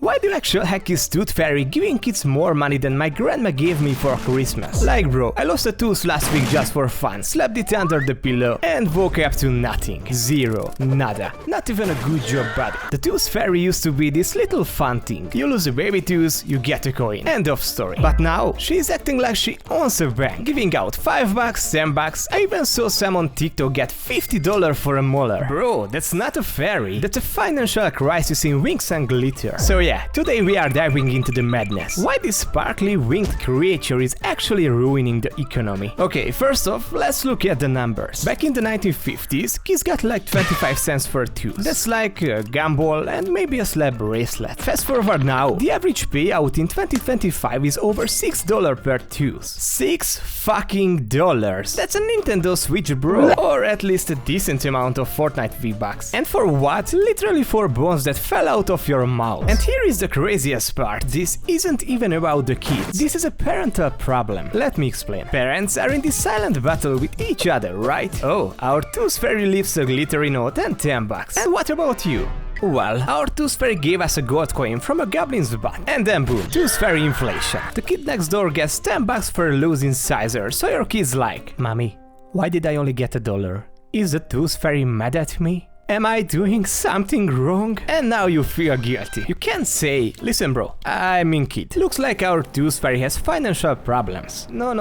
Why the actual heck is Tooth Fairy giving kids more money than my grandma gave me for Christmas? Like bro, I lost a tooth last week just for fun, slapped it under the pillow and woke up to nothing. Zero. Nada. Not even a good job, buddy. The Tooth Fairy used to be this little fun thing. You lose a baby tooth, you get a coin. End of story. But now, she's acting like she owns a bank, giving out $5, $10. I even saw some on TikTok get $50 for a molar. Bro, that's not a fairy. That's a financial crisis in wings and glitter. So yeah, today we are diving into the madness. Why this sparkly winged creature is actually ruining the economy. Okay, first off, let's look at the numbers. Back in the 1950s, kids got like 25 cents for a tooth. That's like a gumball and maybe a slab bracelet. Fast forward now, the average payout in 2025 is over $6 per tooth. $6 fucking dollars. That's a Nintendo Switch, bro. Or at least a decent amount of Fortnite V-Bucks. And for what? Literally for bones that fell out of your mouth. And here is the craziest part. This isn't even about the kids. This is a parental problem. Let me explain. Parents are in this silent battle with each other, right? Oh, our Tooth Fairy leaves a glittery note and $10. And what about you? Well, our Tooth Fairy gave us a gold coin from a goblin's butt. And then boom, Tooth Fairy inflation. The kid next door gets $10 for a loose incisor, so your kid's like, Mommy, why did I only get $1? Is the Tooth Fairy mad at me? Am I doing something wrong? And now you feel guilty. You can't say, listen bro, I mean kid, looks like our Tooth Fairy has financial problems. No,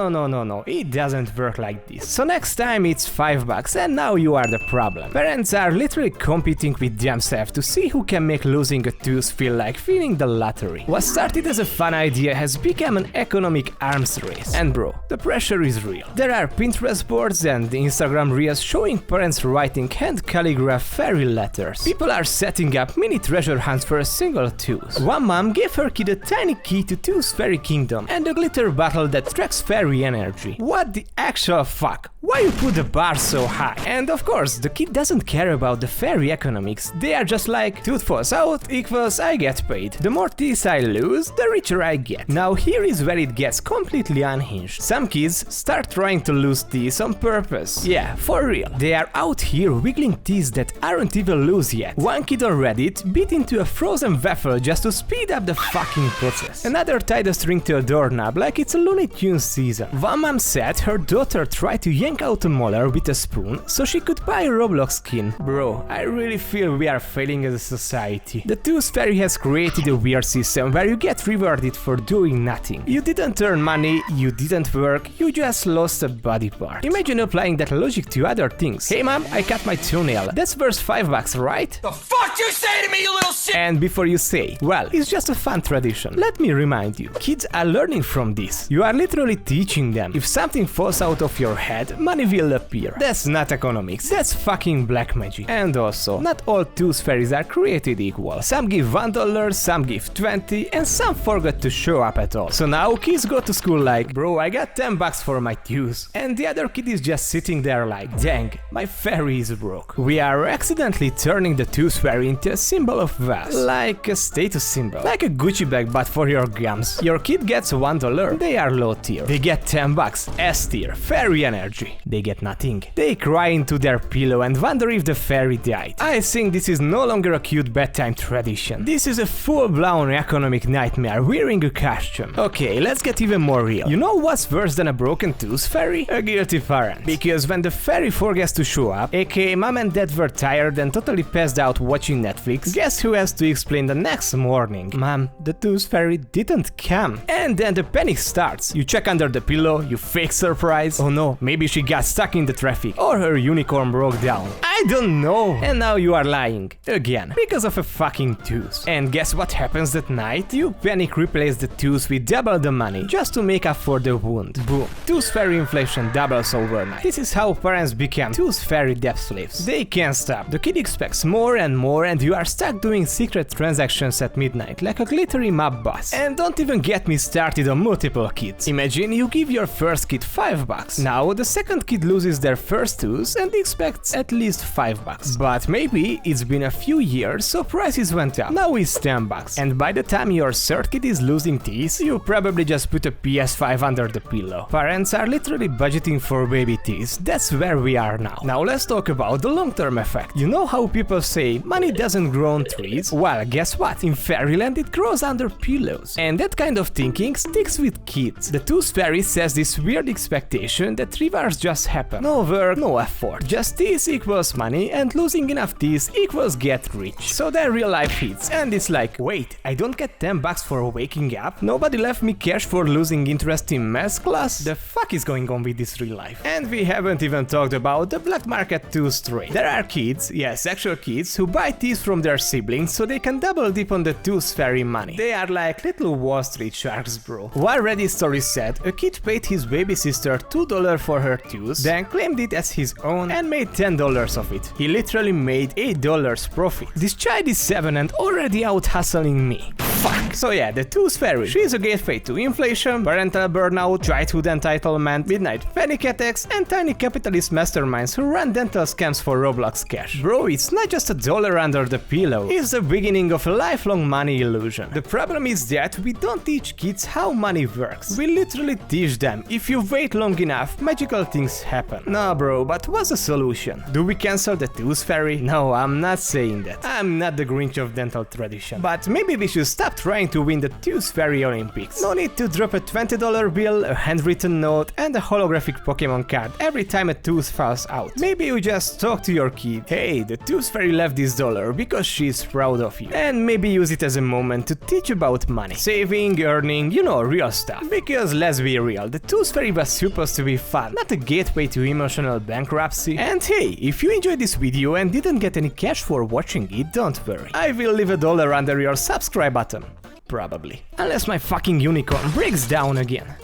it doesn't work like this. So next time it's $5 and now you are the problem. Parents are literally competing with themselves to see who can make losing a tooth feel like winning the lottery. What started as a fun idea has become an economic arms race. And bro, the pressure is real. There are Pinterest boards and Instagram reels showing parents writing hand calligraph fairy letters. People are setting up mini treasure hunts for a single tooth. One mom gave her kid a tiny key to Tooth Fairy Kingdom and a glitter bottle that tracks fairy energy. What the actual fuck? Why you put the bar so high? And of course, the kid doesn't care about the fairy economics. They are just like, tooth falls out equals I get paid. The more teeth I lose, the richer I get. Now here is where it gets completely unhinged. Some kids start trying to lose teeth on purpose. Yeah, for real. They are out here wiggling teeth that aren't even loose yet. One kid on Reddit bit into a frozen waffle just to speed up the fucking process. Another tied a string to a doorknob like it's a Looney Tunes season. One mom said her daughter tried to yank out a molar with a spoon so she could buy a Roblox skin. Bro, I really feel we are failing as a society. The Tooth Fairy has created a weird system where you get rewarded for doing nothing. You didn't earn money, you didn't work, you just lost a body part. Imagine applying that logic to other things. Hey mom, I cut my toenail. That's worth $5, right? The fuck you say to me, you little shit! And before you say, well, it's just a fun tradition. Let me remind you, kids are learning from this. You are literally teaching them. If something falls out of your head, money will appear. That's not economics, that's fucking black magic. And also, not all Tooth Fairies are created equal. Some give $1, some give 20, and some forget to show up at all. So now kids go to school like, bro, I got $10 for my tooth. And the other kid is just sitting there like, dang, my fairy is broke. We are accidentally turning the Tooth Fairy into a symbol of wealth, like a status symbol, like a Gucci bag but for your gums. Your kid gets $1, they are low tier. They get $10, S tier, fairy energy. They get nothing. They cry into their pillow and wonder if the fairy died. I think this is no longer a cute bedtime tradition. This is a full-blown economic nightmare wearing a costume. Okay, let's get even more real. You know what's worse than a broken Tooth Fairy? A guilty parent. Because when the fairy forgets to show up, aka mom and dad were tired and totally passed out watching Netflix, guess who has to explain the next morning? Mom, the Tooth Fairy didn't come. And then the panic starts. You check under the pillow, you fake surprise. Oh no, maybe she got stuck in the traffic or her unicorn broke down. I don't know. And now you are lying. Again. Because of a fucking tooth. And guess what happens that night? You panic replace the tooth with double the money just to make up for the wound. Boom. Tooth Fairy inflation doubles overnight. This is how parents become Tooth Fairy debt slaves. They can't stop. The kid expects more and more and you are stuck doing secret transactions at midnight like a glittery map boss. And don't even get me started on multiple kids. Imagine you give your first kid $5. Now the second kid loses their first tooth and expects at least $5. But maybe it's been a few years so prices went up. Now it's $10. And by the time your third kid is losing teeth, you probably just put a PS5 under the pillow. Parents are literally budgeting for baby teeth. That's where we are now. Now let's talk about the long-term effect. fact. You know how people say money doesn't grow on trees? Well, guess what? In fairyland it grows under pillows. And that kind of thinking sticks with kids. The Tooth Fairy says this weird expectation that rewards just happen. No work, no effort. Just this equals money, and losing enough this equals get rich. So then real life hits, and it's like, wait, I don't get 10 bucks for waking up? Nobody left me cash for losing interest in math class? The fuck is going on with this real life? And we haven't even talked about the black market tooth trade. There are kids, yes, actual kids, who buy teeth from their siblings so they can double dip on the Tooth Fairy money. They are like little Wall Street sharks, bro. One Reddit story said a kid paid his baby sister $2 for her tooth, then claimed it as his own and made $10 of it. He literally made $8 profit. This child is 7 and already out hustling me. Fuck. So yeah, the Tooth Fairy. She is a gateway to inflation, parental burnout, childhood entitlement, midnight panic attacks, and tiny capitalist masterminds who run dental scams for Roblox cash. Bro, it's not just a dollar under the pillow. It's the beginning of a lifelong money illusion. The problem is that we don't teach kids how money works. We literally teach them, if you wait long enough, magical things happen. Nah bro, but what's the solution? Do we cancel the Tooth Fairy? No, I'm not saying that. I'm not the Grinch of dental tradition. But maybe we should stop trying to win the Tooth Fairy Olympics. No need to drop a $20 bill, a handwritten note, and a holographic Pokemon card every time a tooth falls out. Maybe you just talk to your kid, hey, the Tooth Fairy left this dollar because she's proud of you. And maybe use it as a moment to teach about money. Saving, earning, you know, real stuff. Because let's be real, the Tooth Fairy was supposed to be fun, not a gateway to emotional bankruptcy. And hey, if you enjoyed this video and didn't get any cash for watching it, don't worry. I will leave $1 under your subscribe button. Probably. Unless my fucking unicorn breaks down again.